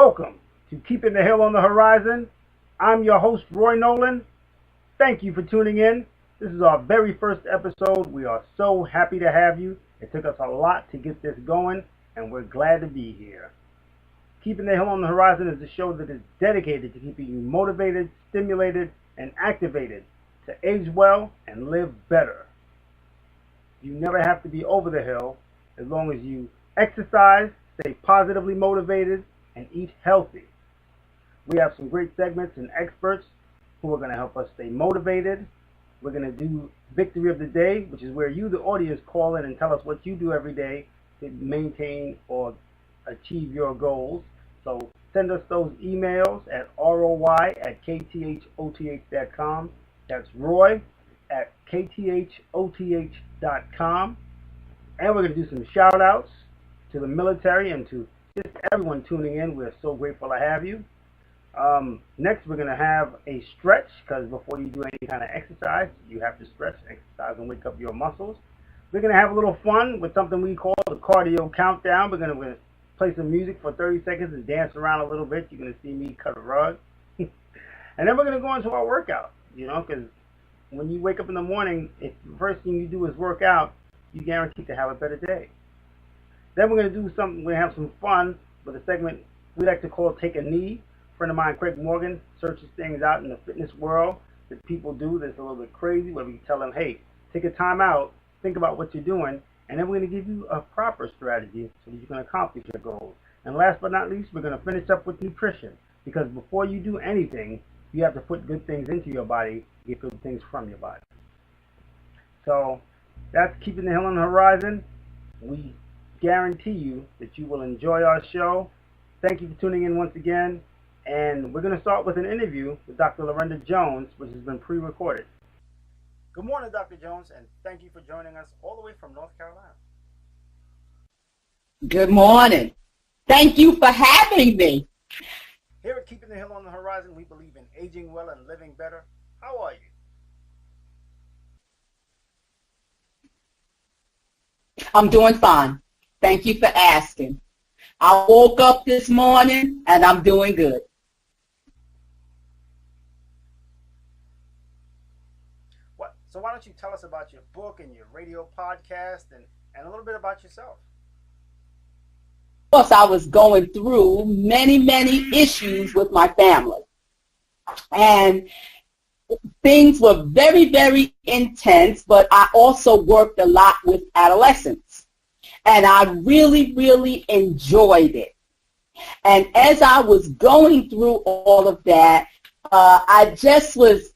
Welcome to Keeping the Hill on the Horizon. I'm your host, Roy Nolan. Thank you for tuning in. This is our very first episode. We are so happy to have you. It took us a lot to get this going, and we're glad to be here. Keeping the Hill on the Horizon is a show that is dedicated to keeping you motivated, stimulated, and activated to age well and live better. You never have to be over the hill as long as you exercise, stay positively motivated, and eat healthy. We have some great segments and experts who are going to help us stay motivated. We're going to do Victory of the Day, which is where you, the audience, call in and tell us what you do every day to maintain or achieve your goals. So send us those emails at roy@kthOTH.com. That's roy@kthOTH.com. And we're going to do some shout outs to the military and to just everyone tuning in. We're so grateful to have you. Next, we're going to have a stretch, because before you do any kind of exercise, you have to stretch, exercise, and wake up your muscles. We're going to have a little fun with something we call the cardio countdown. We're going to play some music for 30 seconds and dance around a little bit. You're going to see me cut a rug. And then we're going to go into our workout, because when you wake up in the morning, if the first thing you do is work out, you're guaranteed to have a better day. Then we're going to do something, we're going to have some fun with a segment we like to call Take a Knee. A friend of mine, Craig Morgan, searches things out in the fitness world that people do that's a little bit crazy, where we tell them, hey, take a time out, think about what you're doing, and then we're going to give you a proper strategy so that you can accomplish your goals. And last but not least, we're going to finish up with nutrition, because before you do anything, you have to put good things into your body, get good things from your body. So that's Keeping the Hill on the Horizon. We guarantee you that you will enjoy our show. Thank you for tuning in once again. And we're going to start with an interview with Dr. Lorenda Jones, which has been pre-recorded. Good morning, Dr. Jones, and thank you for joining us all the way from North Carolina. Good morning. Thank you for having me. Here at Keeping the Hill on the Horizon, we believe in aging well and living better. How are you? I'm doing fine. Thank you for asking. I woke up this morning and I'm doing good. So why don't you tell us about your book and your radio podcast and a little bit about yourself? Of course, I was going through many issues with my family. And things were very intense, but I also worked a lot with adolescents. And I really enjoyed it. And as I was going through all of that, I just was,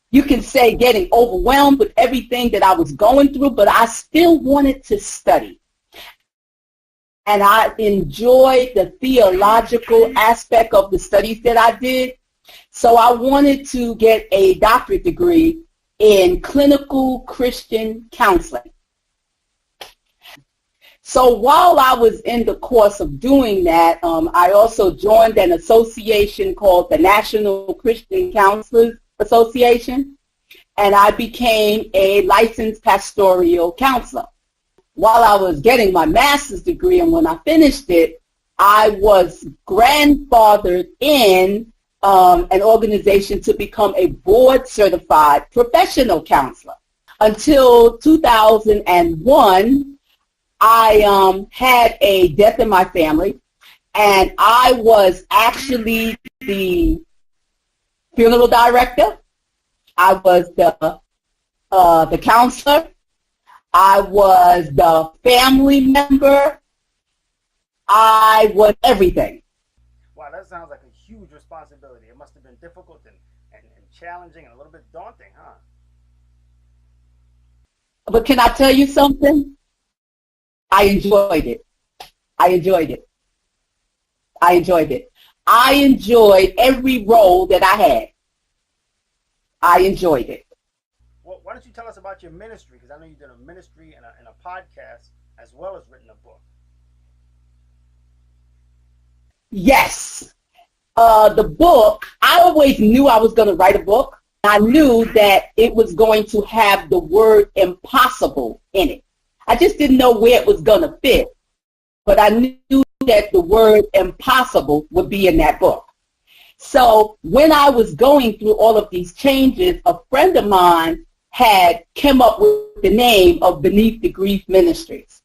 you can say getting overwhelmed with everything that I was going through, but I still wanted to study. And I enjoyed the theological aspect of the studies that I did. So I wanted to get a doctorate degree in clinical Christian counseling. So while I was in the course of doing that, I also joined an association called the National Christian Counselors Association, and I became a licensed pastoral counselor. While I was getting my master's degree, and when I finished it, I was grandfathered in an organization to become a board-certified professional counselor. Until 2001, I had a death in my family, and I was actually the funeral director. I was the counselor. I was the family member. I was everything. Wow, that sounds like a huge responsibility. It must have been difficult and challenging and a little bit daunting, huh? But can I tell you something? I enjoyed it. I enjoyed every role that I had. I enjoyed it. Well, why don't you tell us about your ministry? Because I know you did a ministry and a podcast as well as written a book. Yes. The book, I always knew I was going to write a book. I knew that it was going to have the word impossible in it. I just didn't know where it was going to fit. But I knew that the word impossible would be in that book. So when I was going through all of these changes, a friend of mine had come up with the name of Beneath the Grief Ministries,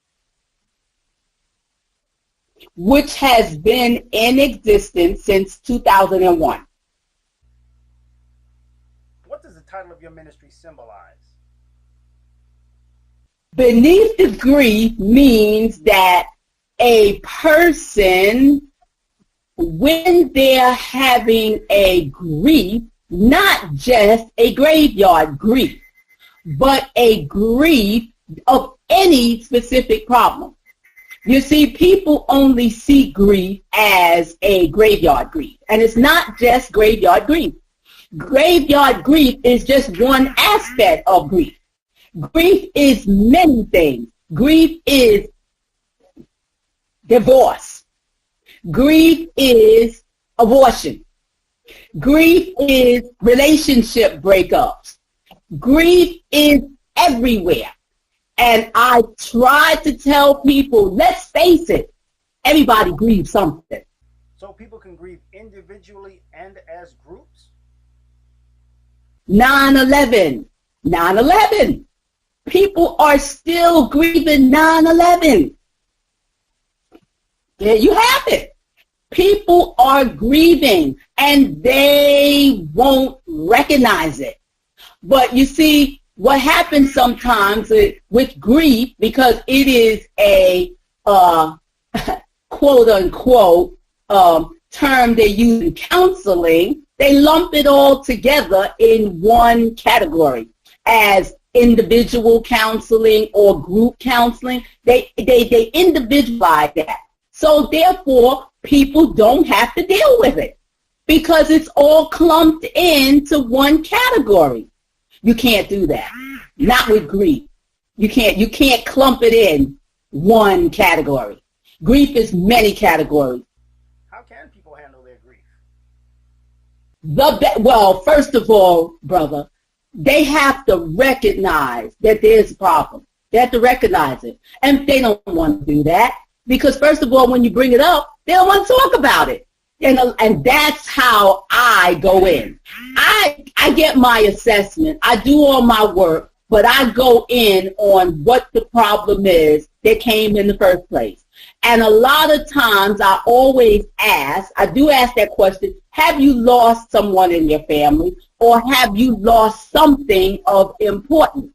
which has been in existence since 2001. What does the title of your ministry symbolize? Beneath the grief means that a person, when they're having a grief, not just a graveyard grief, but a grief of any specific problem. You see, people only see grief as a graveyard grief, and it's not just graveyard grief. Graveyard grief is just one aspect of grief. Grief is many things. Grief is divorce. Grief is abortion. Grief is relationship breakups. Grief is everywhere. And I try to tell people, let's face it, everybody grieves something. So people can grieve individually and as groups? 9/11. 9/11. People are still grieving 9/11. There you have it. People are grieving and they won't recognize it. But you see, what happens sometimes with grief, because it is a quote-unquote term they use in counseling, they lump it all together in one category as individual counseling or group counseling. They individualize that. So therefore, people don't have to deal with it because it's all clumped into one category. You can't do that. Not with grief. You can't clump it in one category. Grief is many categories. How can people handle their grief? Well, first of all, brother, they have to recognize that there's a problem. They have to recognize it. And they don't want to do that because, first of all, when you bring it up, they don't want to talk about it. And that's how I go in. I get my assessment. I do all my work, but I go in on what the problem is that came in the first place. And a lot of times I always I do ask that question, have you lost someone in your family or have you lost something of importance?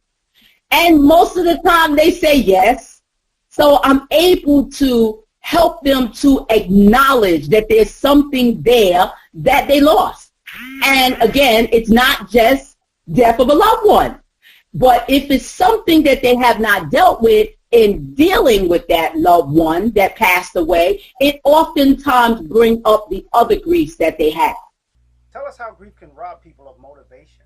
And most of the time they say yes. So I'm able to help them to acknowledge that there's something there that they lost. And again, it's not just death of a loved one. But if it's something that they have not dealt with in dealing with that loved one that passed away, it oftentimes brings up the other griefs that they have. Tell us how grief can rob people of motivation.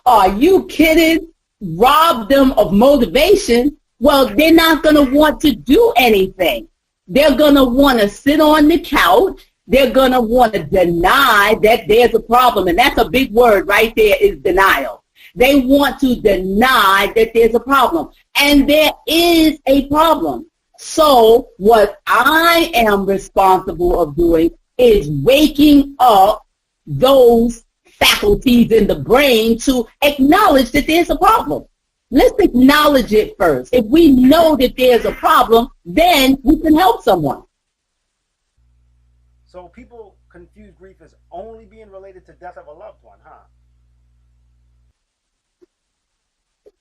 Are you kidding? Rob them of motivation? Well, they're not going to want to do anything. They're going to want to sit on the couch. They're going to want to deny that there's a problem. And that's a big word right there, is denial. They want to deny that there's a problem. And there is a problem. So what I am responsible of doing is waking up those faculties in the brain to acknowledge that there's a problem. Let's acknowledge it first. If we know that there's a problem, then we can help someone. So people confuse grief as only being related to death of a loved one, huh?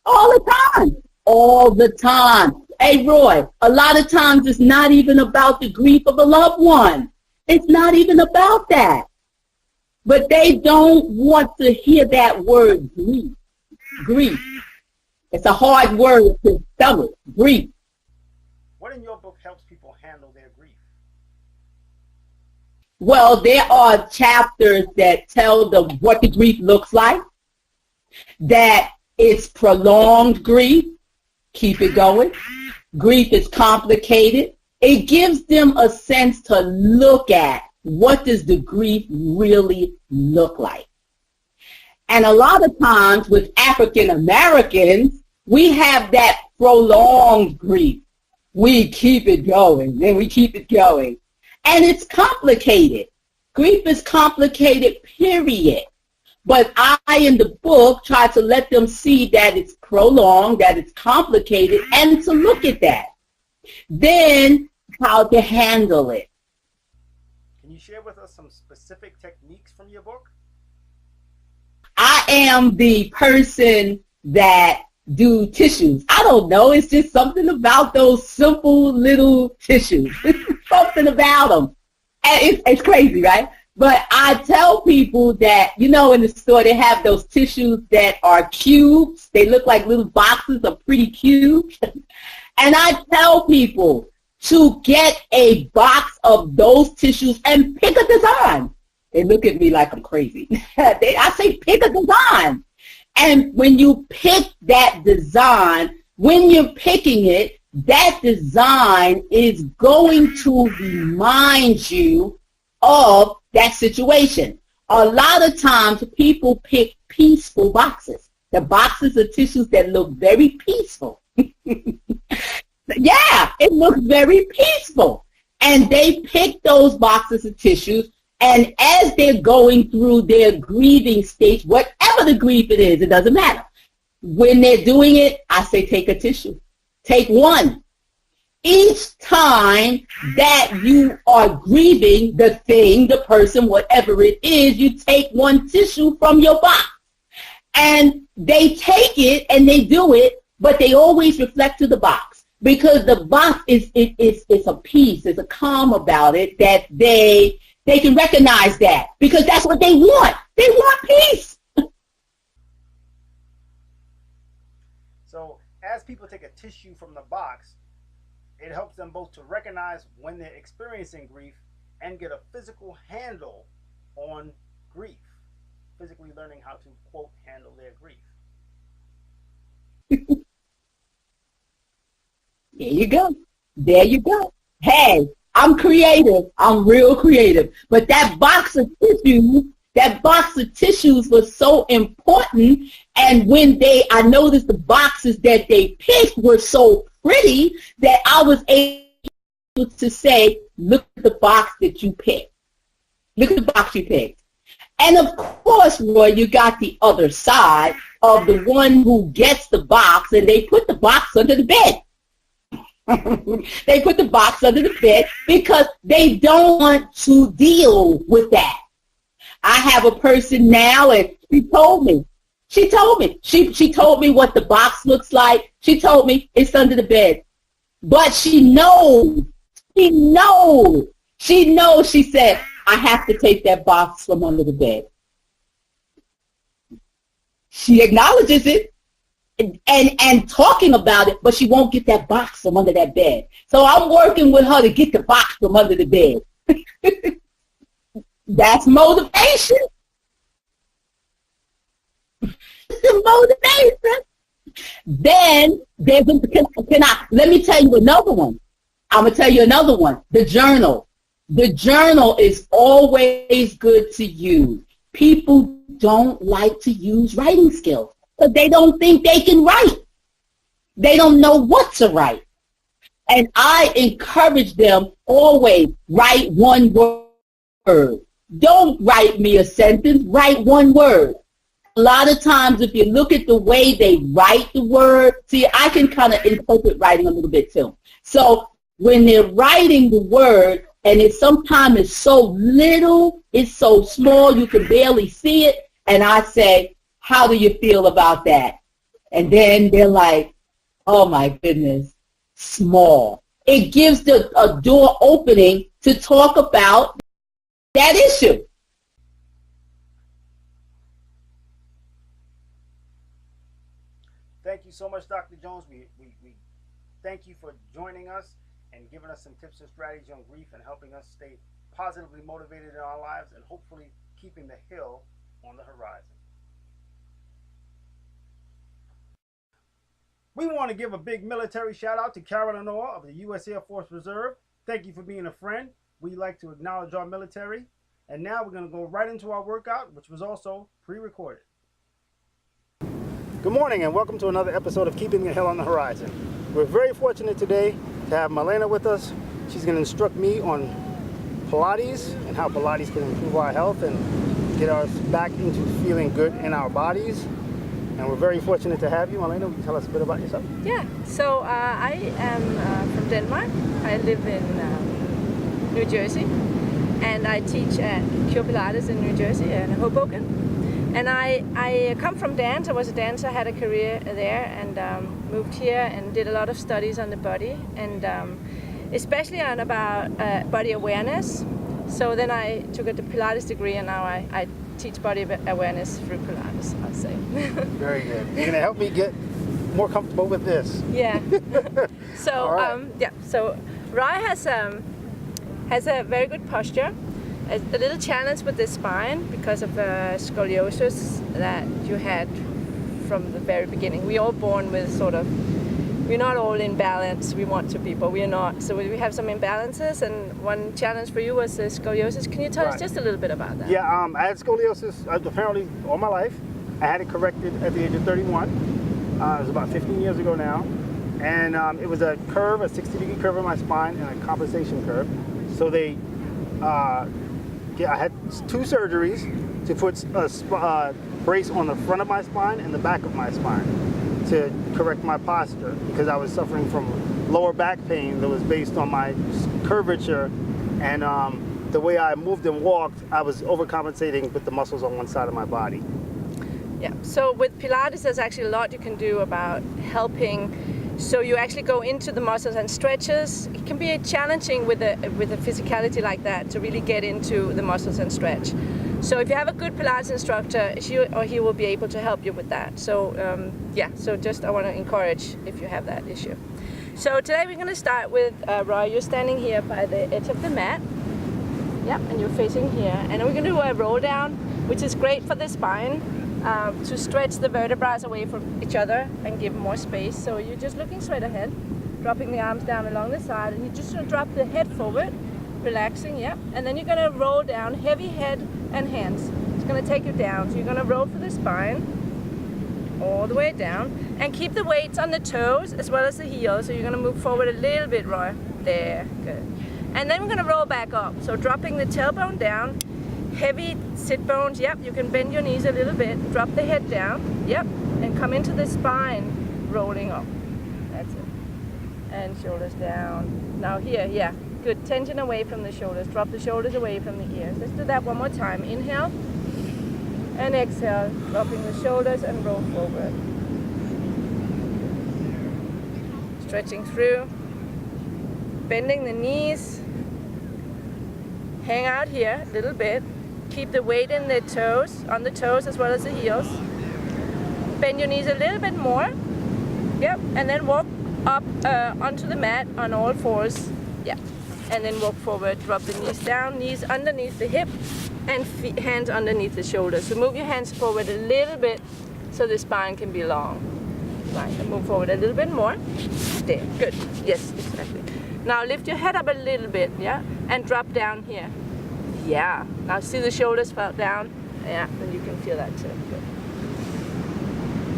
All the time. All the time. Hey, Roy, a lot of times it's not even about the grief of a loved one. It's not even about that. But they don't want to hear that word, grief. Grief. It's a hard word to spell it, grief. What in your book helps people handle their grief? Well, there are chapters that tell them what the grief looks like, that it's prolonged grief, keep it going. Grief is complicated. It gives them a sense to look at what does the grief really look like. And a lot of times with African Americans, we have that prolonged grief. We keep it going, and we keep it going. And it's complicated. Grief is complicated, period. But I, in the book, try to let them see that it's prolonged, that it's complicated, and to look at that. Then, how to handle it. Can you share with us some specific techniques from your book? I am the person that do tissues. I don't know. It's just something about those simple little tissues. Something about them. And it's crazy, right? But I tell people that, you know, in the store they have those tissues that are cubes. They look like little boxes of pretty cubes. And I tell people to get a box of those tissues and pick a design. They look at me like I'm crazy. I say pick a design. And when you pick that design, when you're picking it, that design is going to remind you of that situation. A lot of times people pick peaceful boxes. The boxes of tissues that look very peaceful. Yeah, it looks very peaceful. And they pick those boxes of tissues, and as they're going through their grieving stage, whatever the grief it is, it doesn't matter. When they're doing it, I say take a tissue. Take one. Each time that you are grieving the thing, the person, whatever it is, you take one tissue from your box. And they take it and they do it, but they always reflect to the box. Because the box is a peace, there's a calm about it that they can recognize that. Because that's what they want. They want peace. So as people take a tissue from the box, it helps them both to recognize when they're experiencing grief and get a physical handle on grief. Physically learning how to, quote, handle their grief. There you go. There you go. Hey, I'm creative. I'm real creative. But that box of tissues was so important. And when I noticed the boxes that they picked were so pretty that I was able to say, look at the box that you picked. Look at the box you picked. And of course, Roy, you got the other side of the one who gets the box and they put the box under the bed. They put the box under the bed because they don't want to deal with that. I have a person now, and she told me she told me what the box looks like. She told me it's under the bed. But she knows, she said, I have to take that box from under the bed. She acknowledges it. And talking about it, but she won't get that box from under that bed. So I'm working with her to get the box from under the bed. That's motivation. The motivation. Then let me tell you another one. I'm gonna tell you another one. The journal. The journal is always good to use. People don't like to use writing skills. But they don't think they can write. They don't know what to write. And I encourage them always write one word. Don't write me a sentence, write one word. A lot of times if you look at the way they write the word, see, I can kind of interpret writing a little bit too. So when they're writing the word, and sometimes it's so little, it's so small, you can barely see it, and I say, how do you feel about that? And then they're like, oh my goodness, small. It gives a door opening to talk about that issue. Thank you so much, Dr. Jones. We thank you for joining us and giving us some tips and strategies on grief and helping us stay positively motivated in our lives and hopefully keeping the hill on the horizon. We want to give a big military shout out to Carolyn Orr of the U.S. Air Force Reserve. Thank you for being a friend. We like to acknowledge our military. And now we're going to go right into our workout, which was also pre-recorded. Good morning and welcome to another episode of Keeping the Hill on the Horizon. We're very fortunate today to have Malena with us. She's going to instruct me on Pilates and how Pilates can improve our health and get us back into feeling good in our bodies. And we're very fortunate to have you. Malena, tell us a bit about yourself. Yeah, so I am from Denmark. I live in New Jersey, and I teach at Cure Pilates in New Jersey and Hoboken. And I come from dance. I was a dancer, had a career there, and moved here and did a lot of studies on the body, and especially on about body awareness. So then I took a Pilates degree, and now I teach body awareness through Pilates, I'll say. Very good. You're going to help me get more comfortable with this. Yeah. So right. So Roy has a very good posture. A little challenge with the spine because of scoliosis that you had from the very beginning. We're all born with we're not all in balance. We want to be, but we're not. So we have some imbalances, and one challenge for you was scoliosis. Can you tell us just a little bit about that? Yeah, I had scoliosis apparently all my life. I had it corrected at the age of 31. It was about 15 years ago now. And it was a curve, a 60-degree curve in my spine and a compensation curve. So they I had 2 surgeries to put a brace on the front of my spine and the back of my spine to correct my posture, because I was suffering from lower back pain that was based on my curvature, and the way I moved and walked, I was overcompensating with the muscles on one side of my body. Yeah, so with Pilates there's actually a lot you can do about helping. So you actually go into the muscles and stretches. It can be challenging with a physicality like that to really get into the muscles and stretch. So if you have a good Pilates instructor, she or he will be able to help you with that. So so just I want to encourage if you have that issue. So today we're going to start with Roy. You're standing here by the edge of the mat. Yep, and you're facing here. And we're going to do a roll down, which is great for the spine. To stretch the vertebrae away from each other and give more space. So you're just looking straight ahead, dropping the arms down along the side, and you're just going to drop the head forward, relaxing, yep. And then you're going to roll down, heavy head and hands. It's going to take you down. So you're going to roll for the spine, all the way down, and keep the weights on the toes as well as the heels. So you're going to move forward a little bit, Roy. There, good. And then we're going to roll back up. So dropping the tailbone down, heavy sit bones, yep, you can bend your knees a little bit, drop the head down, yep, and come into the spine, rolling up. That's it. And shoulders down. Now here, yeah, good, tension away from the shoulders, drop the shoulders away from the ears. Let's do that one more time. Inhale and exhale, dropping the shoulders and roll forward. Stretching through, bending the knees, hang out here a little bit. Keep the weight in the toes, on the toes as well as the heels. Bend your knees a little bit more. Yep, and then walk up onto the mat on all fours. Yeah, and then walk forward. Drop the knees down, knees underneath the hip, and hands underneath the shoulders. So move your hands forward a little bit so the spine can be long. Right, and move forward a little bit more. There, good. Yes, exactly. Now lift your head up a little bit, yeah, and drop down here. Yeah, now see the shoulders fall down. Yeah, and you can feel that too. Good.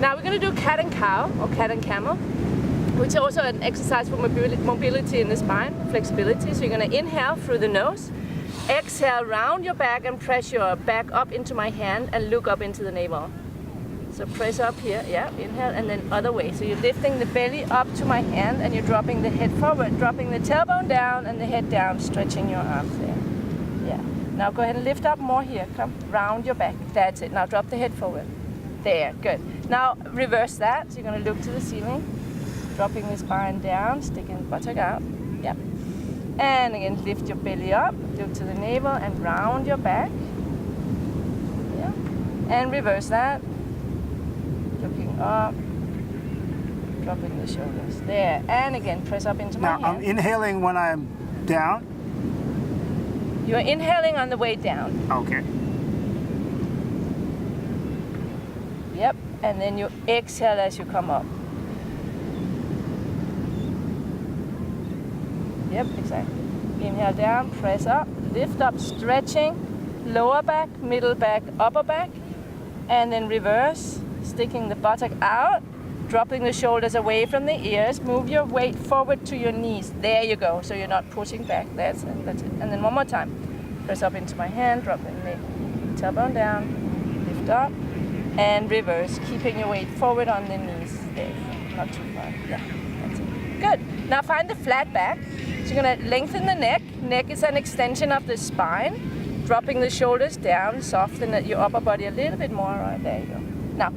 Now we're going to do cat and cow, or cat and camel, which is also an exercise for mobility in the spine, flexibility. So you're going to inhale through the nose, exhale, round your back and press your back up into my hand and look up into the navel. So press up here, yeah, inhale, and then other way. So you're lifting the belly up to my hand and you're dropping the head forward, dropping the tailbone down and the head down, stretching your arms there. Yeah. Now go ahead and lift up more here. Come, round your back. That's it. Now drop the head forward. There, good. Now reverse that. So you're going to look to the ceiling, dropping the spine down, sticking the buttock out. Yep. And again, lift your belly up, look to the navel and round your back. Yeah. And reverse that. Looking up, dropping the shoulders. There. And again, press up into my hand. Now I'm inhaling when I'm down. You are inhaling on the way down. Okay. Yep, and then you exhale as you come up. Yep, exactly. Inhale down, press up, lift up, stretching, lower back, middle back, upper back, and then reverse, sticking the buttock out, dropping the shoulders away from the ears. Move your weight forward to your knees. There you go. So you're not pushing back. That's it. That's it. And then one more time. Press up into my hand, drop the neck, tailbone down, lift up, and reverse, keeping your weight forward on the knees. There, not too far. Yeah, that's it. Good. Now find the flat back. So you're gonna lengthen the neck. Neck is an extension of the spine. Dropping the shoulders down, soften your upper body a little bit more. Right, there you go. Now,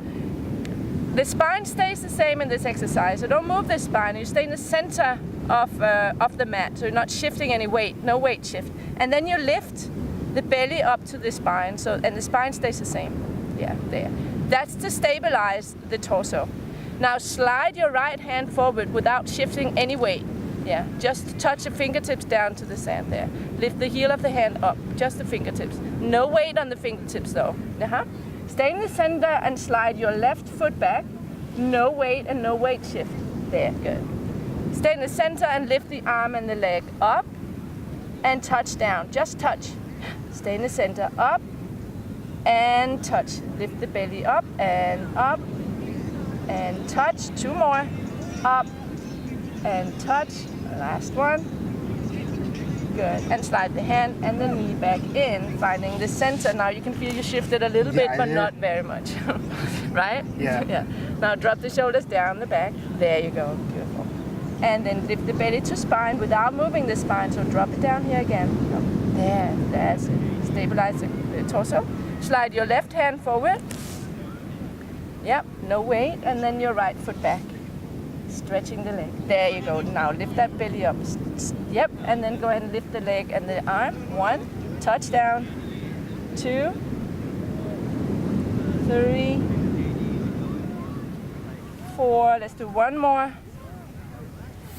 the spine stays the same in this exercise. So don't move the spine. You stay in the center of the mat. So you're not shifting any weight. No weight shift. And then you lift the belly up to the spine, and the spine stays the same. Yeah, there. That's to stabilize the torso. Now slide your right hand forward without shifting any weight. Yeah, just touch the fingertips down to the sand there. Lift the heel of the hand up, just the fingertips. No weight on the fingertips though. Stay in the center and slide your left foot back. No weight and no weight shift. There, good. Stay in the center and lift the arm and the leg up. And touch down, just touch. Stay in the center, up and touch. Lift the belly up and touch. Two more, up and touch. Last one, good. And slide the hand and the knee back in, finding the center. Now you can feel you shifted a little bit, but not very much, right? Yeah. Yeah. Now drop the shoulders down the back. There you go, beautiful. And then lift the belly to spine without moving the spine. So drop it down here again. There, that's it. Stabilize the torso. Slide your left hand forward. Yep, no weight. And then your right foot back. Stretching the leg. There you go. Now lift that belly up. Yep, and then go ahead and lift the leg and the arm. 1, touch down. 2, 3, 4. Let's do one more.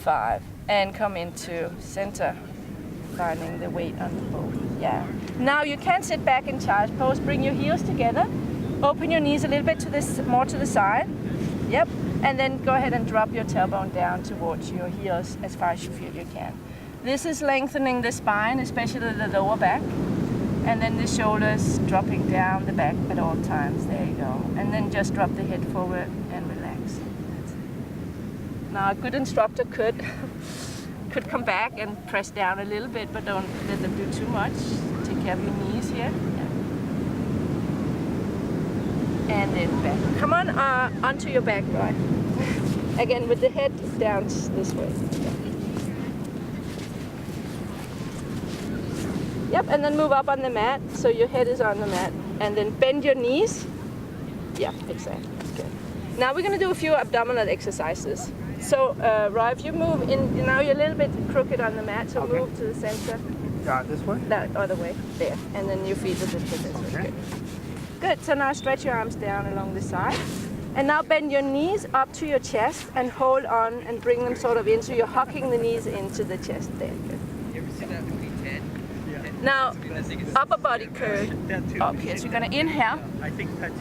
5, and come into center, finding the weight on the both. Yeah. Now you can sit back in child's pose. Bring your heels together. Open your knees a little bit more to the side. Yep. And then go ahead and drop your tailbone down towards your heels as far as you feel you can. This is lengthening the spine, especially the lower back. And then the shoulders dropping down the back at all times. There you go. And then just drop the head forward and relax. Now a good instructor could come back and press down a little bit, but don't let them do too much. Take care of your knees here. Yeah. And then back. Come on onto your back, Roy. Again with the head down this way. Yep, and then move up on the mat so your head is on the mat. And then bend your knees. Yeah, exactly. Good. Now we're going to do a few abdominal exercises. So, Roy, if you move in, now you're a little bit crooked on the mat, so move to the center. This way? That other way, there. And then your feet are just this way. Good. Good, so now stretch your arms down along the side. And now bend your knees up to your chest and hold on and bring them sort of in, so you're hucking the knees into the chest there. Good. You ever see that movie Ted? Now, upper body curve up here. So you're going to inhale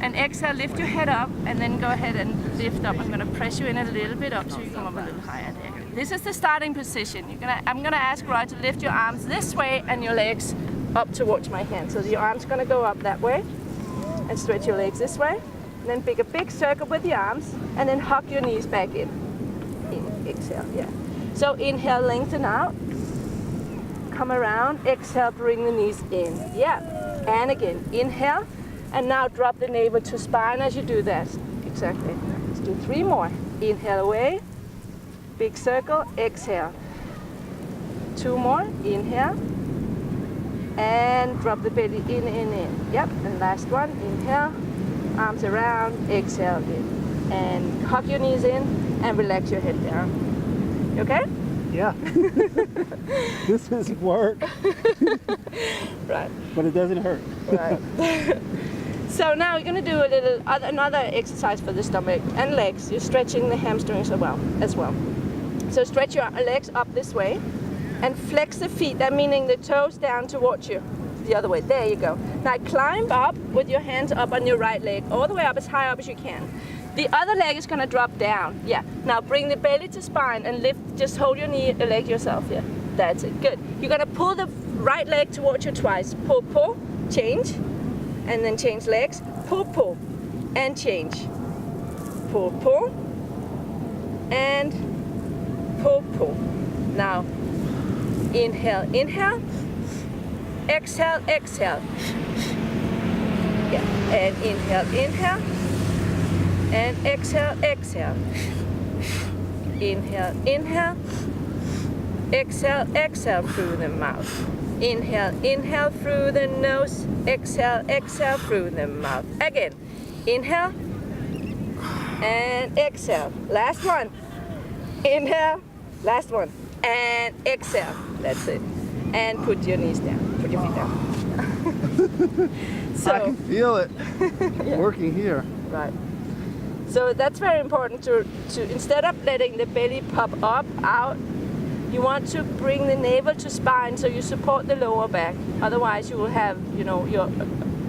and exhale, lift your head up, and then go ahead and lift up. I'm going to press you in a little bit up so you come up a little higher there. This is the starting position. I'm going to ask Roy to lift your arms this way and your legs up towards my hand. So your arms going to go up that way and stretch your legs this way. And then make a big circle with your arms and then huck your knees back in. Exhale, yeah. So inhale, lengthen out. Come around, exhale, bring the knees in. Yeah, and again, inhale, and now drop the navel to spine as you do that. Exactly. Let's do 3 more. Inhale away, big circle, exhale. 2 more, inhale, and drop the belly in. Yep, and last one, inhale, arms around, exhale in. And huck your knees in, and relax your head down. You okay? Yeah. This is work. Right. But it doesn't hurt. Right. So now you're going to do another exercise for the stomach and legs. You're stretching the hamstrings as well. So stretch your legs up this way and flex the feet. That meaning the toes down towards you. The other way. There you go. Now climb up with your hands up on your right leg, all the way up, as high up as you can. The other leg is going to drop down. Yeah. Now bring the belly to spine and lift. Just hold your leg yourself. Yeah. That's it. Good. You're going to pull the right leg towards you twice. Pull, pull, change. And then change legs. Pull, pull, and change. pull, pull, and pull, pull. Now, inhale, inhale, exhale, exhale. Yeah, and inhale, inhale, and exhale, exhale. Inhale, inhale, exhale, exhale through the mouth. Inhale, inhale through the nose, exhale, exhale through the mouth. Again, inhale, and exhale. Last one. Inhale, last one, and exhale. That's it. And put your knees down, put your feet down. I can feel it working here. Right. So that's very important to instead of letting the belly pop up, out, you want to bring the navel to spine so you support the lower back. Otherwise you will have, your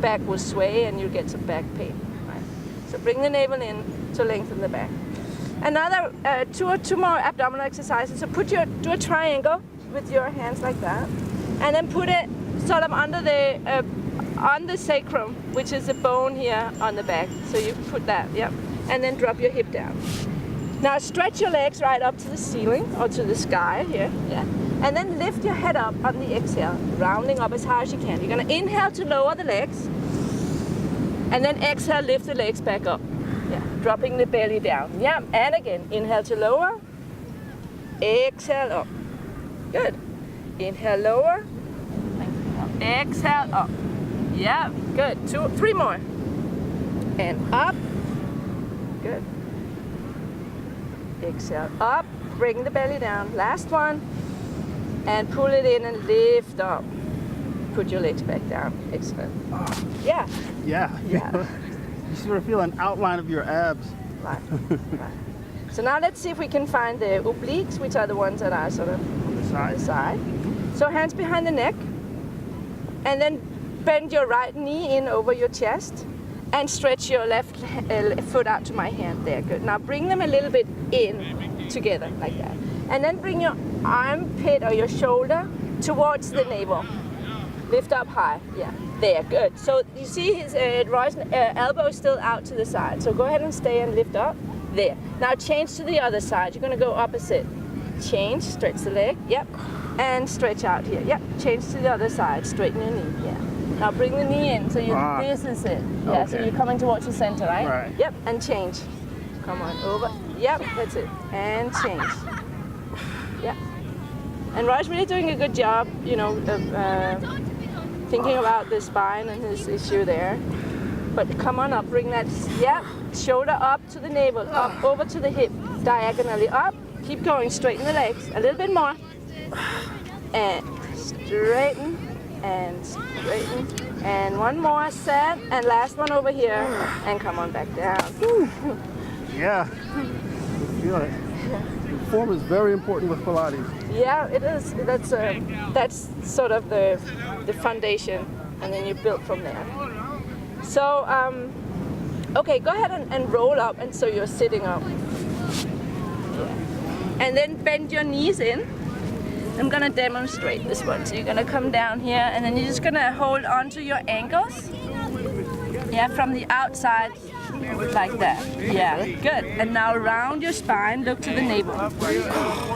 back will sway and you'll get some back pain. Right? So bring the navel in to lengthen the back. Another two more abdominal exercises. So do a triangle with your hands like that, and then put it sort of under on the sacrum, which is the bone here on the back. So you put that, yep, and then drop your hip down. Now stretch your legs right up to the ceiling or to the sky here, yeah, and then lift your head up on the exhale, rounding up as high as you can. You're gonna inhale to lower the legs, and then exhale, lift the legs back up. Yeah, dropping the belly down. Yeah, and again, inhale to lower, exhale up. Good. Inhale, lower, exhale up. Yeah, good. 2, 3 more. And up. Good. Exhale up, bring the belly down. Last one. And pull it in and lift up. Put your legs back down. Excellent. Yeah. Yeah. Yeah. You sort of feel an outline of your abs. Right. Right. So now let's see if we can find the obliques, which are the ones that are sort of On the the side. So hands behind the neck, and then bend your right knee in over your chest, and stretch your left foot out to my hand. There, good. Now bring them a little bit in together like that, and then bring your armpit or your shoulder towards the navel. Lift up high. Yeah, there, good. So you see his Roy's elbow is still out to the side. So go ahead and stay and lift up. There. Now change to the other side. You're gonna go opposite. Change, stretch the leg. Yep. And stretch out here. Yep. Change to the other side. Straighten your knee. Yeah. Now bring the knee in. So this is it. Yeah. Okay. So you're coming towards the center, right? Right. Yep. And change. Come on over. Yep. That's it. And change. Yep. And Roy's really doing a good job, of thinking about the spine and his issue there. But come on up, bring that, yep, shoulder up to the navel, up over to the hip, diagonally up. Keep going, straighten the legs, a little bit more. And straighten, and straighten. And one more set, and last one over here, and come on back down. Yeah. I feel it. Form is very important with Pilates. Yeah, it is. That's sort of the foundation, and then you build from there. So, okay, go ahead and roll up, and so you're sitting up. Yeah. And then bend your knees in. I'm gonna demonstrate this one. So you're gonna come down here, and then you're just gonna hold onto your ankles. Yeah, from the outside, like that. Yeah, good. And now round your spine, look to the navel.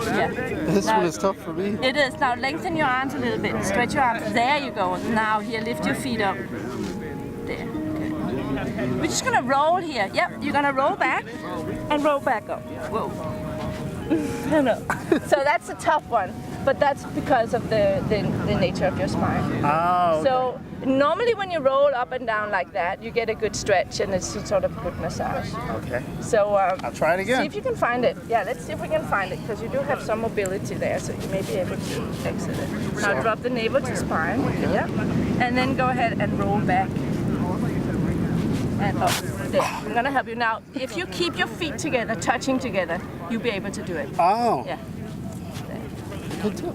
Yeah. This one is tough for me. It is. Now lengthen your arms a little bit. Stretch your arms. There you go. Now here, lift your feet up. There. Good. We're just gonna roll here. Yep. You're gonna roll back and roll back up. Whoa. No. So that's a tough one, but that's because of the nature of your spine. Oh. Okay. So normally when you roll up and down like that, you get a good stretch and it's a sort of good massage. Okay. So I'll try it again. see if you can find it. Yeah, let's see if we can find it, because you do have some mobility there, so you may be able to exit it. Now drop the navel to spine. Yeah. And then go ahead and roll back. And up. There. I'm gonna help you now. If you keep your feet together, touching together, you'll be able to do it. Oh. Yeah. Good tip.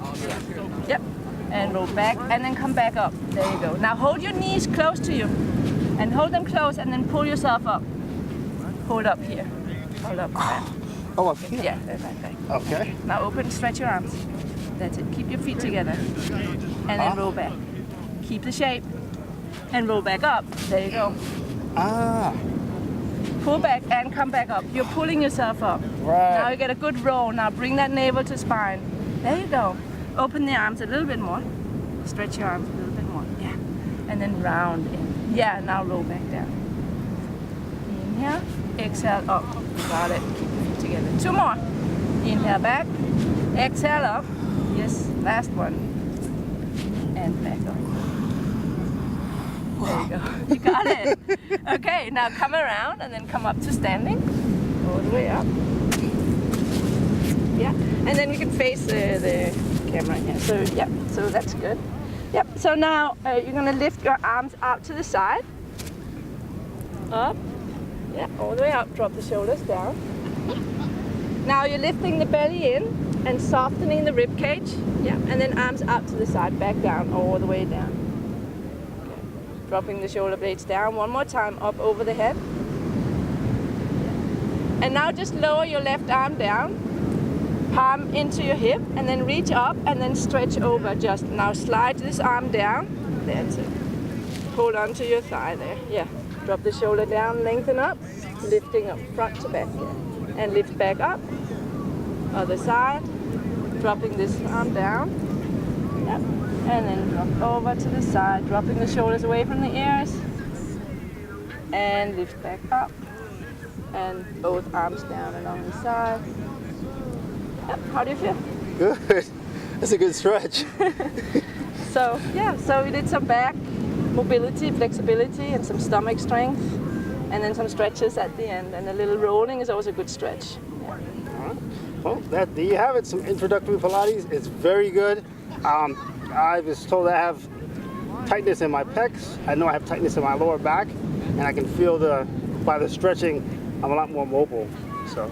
Yep. And roll back, and then come back up. There you go. Now hold your knees close to you, and hold them close, and then pull yourself up. Hold up here. Hold up. Oh, up here. Yeah. Right. Okay. Now open, stretch your arms. That's it. Keep your feet together, and then roll back. Keep the shape, and roll back up. There you go. Ah. Pull back and come back up. You're pulling yourself up. Right. Now you get a good roll. Now bring that navel to spine. There you go. Open the arms a little bit more. Stretch your arms a little bit more. Yeah. And then round in. Yeah, now roll back down. Inhale. Exhale up. Got it. Keep your feet together. 2 more. Inhale back. Exhale up. Yes, last one. And back up. There you go. You got it. Okay, now come around and then come up to standing. All the way up. Yeah, and then you can face the camera here. So, yeah, so that's good. Yep, so now you're going to lift your arms out to the side. Up. Yeah, all the way up. Drop the shoulders down. Now you're lifting the belly in and softening the rib cage. Yeah, and then arms out to the side, back down, all the way down. Dropping the shoulder blades down. One more time, up over the head. And now just lower your left arm down, palm into your hip, and then reach up and then stretch over. Just now slide this arm down. That's it. Hold on to your thigh there. Yeah. Drop the shoulder down, lengthen up, lifting up front to back. Yeah. And lift back up. Other side. Dropping this arm down. Yep. And then drop over to the side, dropping the shoulders away from the ears. And lift back up. And both arms down along the side. Yep. How do you feel? Good. That's a good stretch. So, yeah, so we did some back mobility, flexibility, and some stomach strength. And then some stretches at the end. And a little rolling is always a good stretch. Yeah. All right. Well, there you have it. Some introductory Pilates. It's very good. I was told I have tightness in my pecs. I know I have tightness in my lower back, and I can feel by the stretching, I'm a lot more mobile. So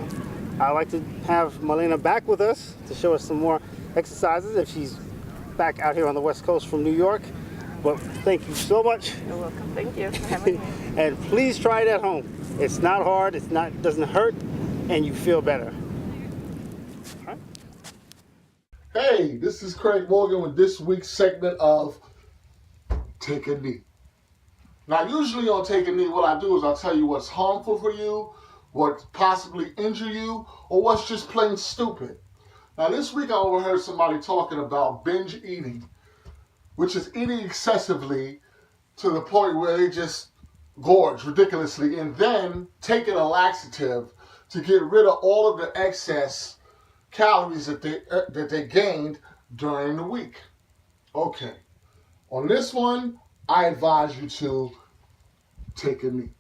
I'd like to have Milena back with us to show us some more exercises if she's back out here on the West Coast from New York. But thank you so much. You're welcome. Thank you for having me. And please try it at home. It's not hard. Doesn't hurt, and you feel better. Hey, this is Craig Morgan with this week's segment of Take a Knee. Now, usually on Take a Knee, what I do is I'll tell you what's harmful for you, what possibly injure you, or what's just plain stupid. Now, this week I overheard somebody talking about binge eating, which is eating excessively to the point where they just gorge ridiculously and then taking a laxative to get rid of all of the excess calories that they gained during the week. Okay, on this one, I advise you to take a knee.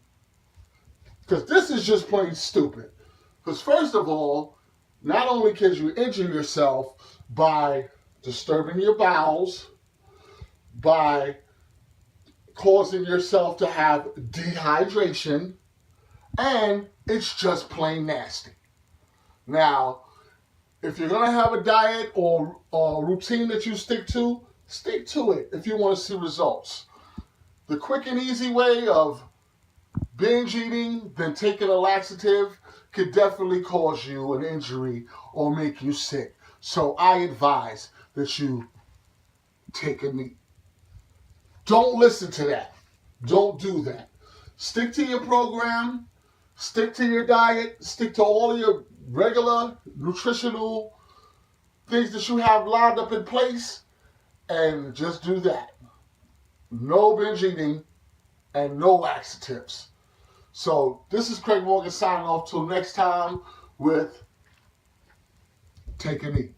Because this is just plain stupid. Because first of all, not only can you injure yourself by disturbing your bowels, by causing yourself to have dehydration, and it's just plain nasty. Now, if you're going to have a diet or routine that you stick to it if you want to see results. The quick and easy way of binge eating, then taking a laxative, could definitely cause you an injury or make you sick. So I advise that you take a knee. Don't listen to that. Don't do that. Stick to your program. Stick to your diet. Stick to all your regular nutritional things that you have lined up in place, and just do that. No binge eating and no laxatives. So this is Craig Morgan signing off till next time with Take a Knee.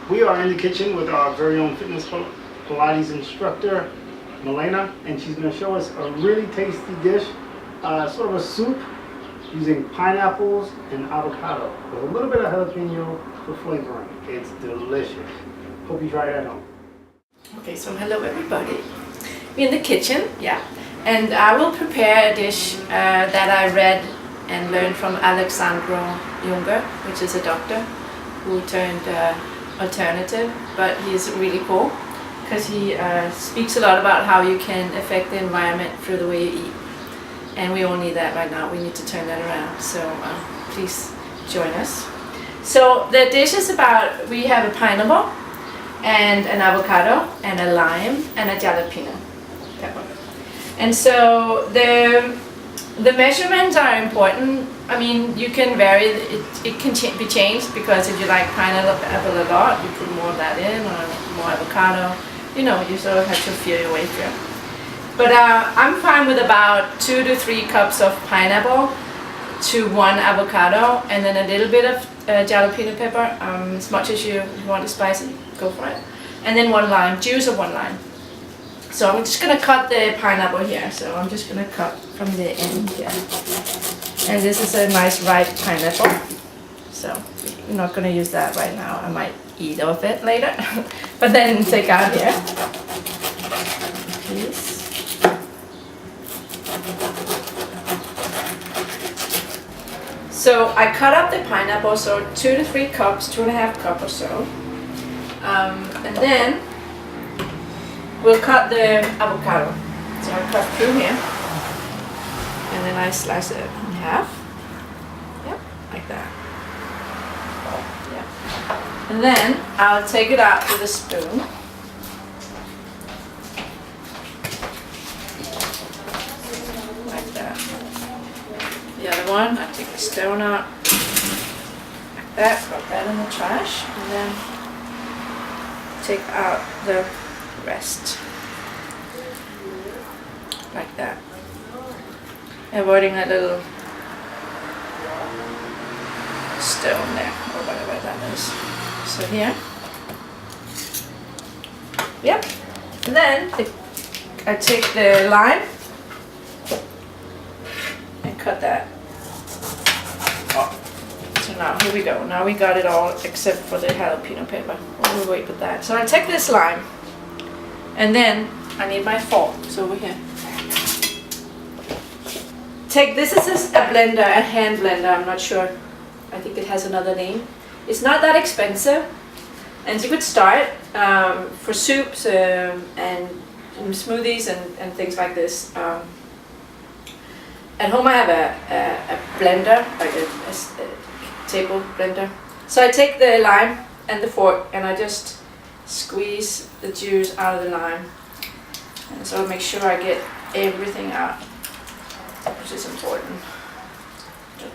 We are in the kitchen with our very own fitness Pilates instructor, Milena, and she's going to show us a really tasty dish, sort of a soup using pineapples and avocado with a little bit of jalapeno for flavoring. It's delicious. Hope you try it at home. Okay, so hello everybody. We're in the kitchen, yeah, and I will prepare a dish that I read and learned from Alexandro Junger, which is a doctor who turned alternative, but he's really cool because he speaks a lot about how you can affect the environment through the way you eat. And we all need that right now. We need to turn that around. So please join us. So the dish is about, we have a pineapple and an avocado and a lime and a jalapeno pepper. And so the measurements are important. I mean, you can vary, it can be changed, because if you like pineapple a lot, you put more of that in, or more avocado. You know, you sort of have to feel your way through. But I'm fine with about 2 to 3 cups of pineapple to 1 avocado, and then a little bit of jalapeno pepper, as much as you want it spicy, go for it. And then 1 lime, juice of 1 lime. So I'm just gonna cut the pineapple here. So I'm just gonna cut from the end here. And this is a nice ripe pineapple. So I'm not gonna use that right now. I might eat off it later. But then take out here. Please. So I cut up the pineapple, so 2 to 3 cups, 2.5 cups or so. And then we'll cut the avocado. So I cut through here, and then I slice it in half. Yep, like that. Yep. And then I'll take it out with a spoon. Like that. The other one, I take the stone out. Like that, put that in the trash, and then take out the rest, like that, avoiding that little stone there, or whatever that is. So here, yep, and then I take the lime and cut that off. So now, here we go. Now we got it all except for the jalapeno pepper. We'll wait with that. So I take this lime, and then I need my fork. It's over here. This is a blender, a hand blender. I'm not sure. I think it has another name. It's not that expensive, and you could start for soups and smoothies and things like this. At home I have a blender, like a table blender. So I take the lime and the fork, and I just squeeze the juice out of the lime, and so make sure I get everything out, which is important.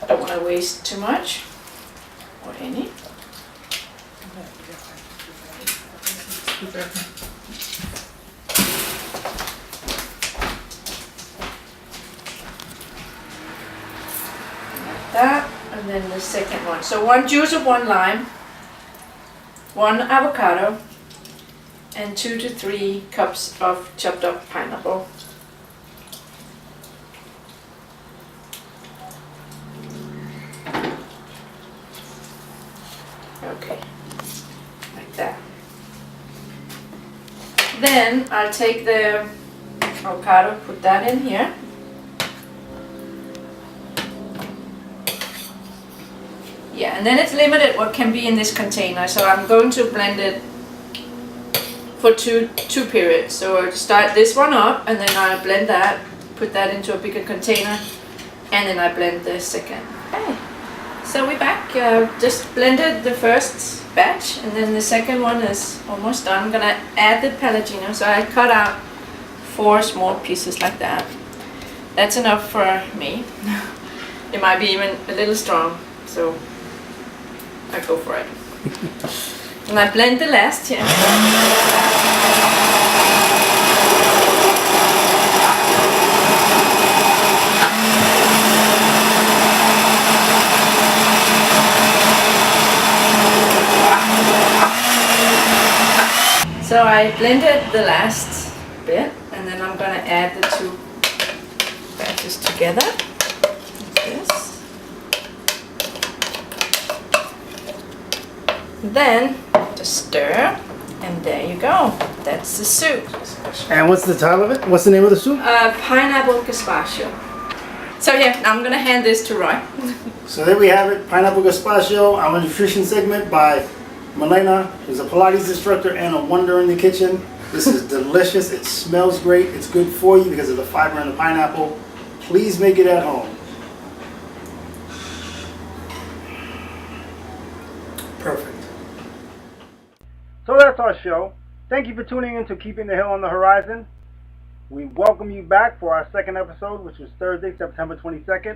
Don't want to waste too much, or any. Like that. And then the second one. So 1 juice of 1 lime, 1 avocado, and 2 to 3 cups of chopped up pineapple. Okay, like that. Then I'll take the avocado, put that in here. Yeah, and then it's limited what can be in this container, so I'm going to blend it for two periods. So I'll start this one up, and then I'll blend that, put that into a bigger container, and then I blend the second. Okay, so we're back. Just blended the first batch, and then the second one is almost done. I'm gonna add the Pellegrino, so I cut out 4 small pieces like that. That's enough for me. It might be even a little strong, so I go for it. And I blend the last here. So I blended the last bit, and then I'm gonna add the 2 batches together, like this. Then just stir, and there you go. That's the soup. And what's the title of it? What's the name of the soup? Pineapple gazpacho. So yeah, now I'm gonna hand this to Roy. So there we have it, pineapple gazpacho, our nutrition segment by Milena, who's a Pilates instructor and a wonder in the kitchen. This is delicious. It smells great. It's good for you because of the fiber in the pineapple. Please make it at home. Perfect. So that's our show. Thank you for tuning in to Keeping the Hill on the Horizon. We welcome you back for our second episode, which was Thursday, September 22nd.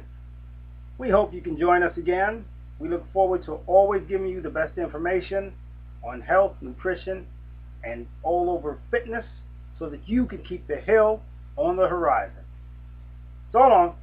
We hope you can join us again. We look forward to always giving you the best information on health, nutrition, and all over fitness so that you can keep the hill on the horizon. So long.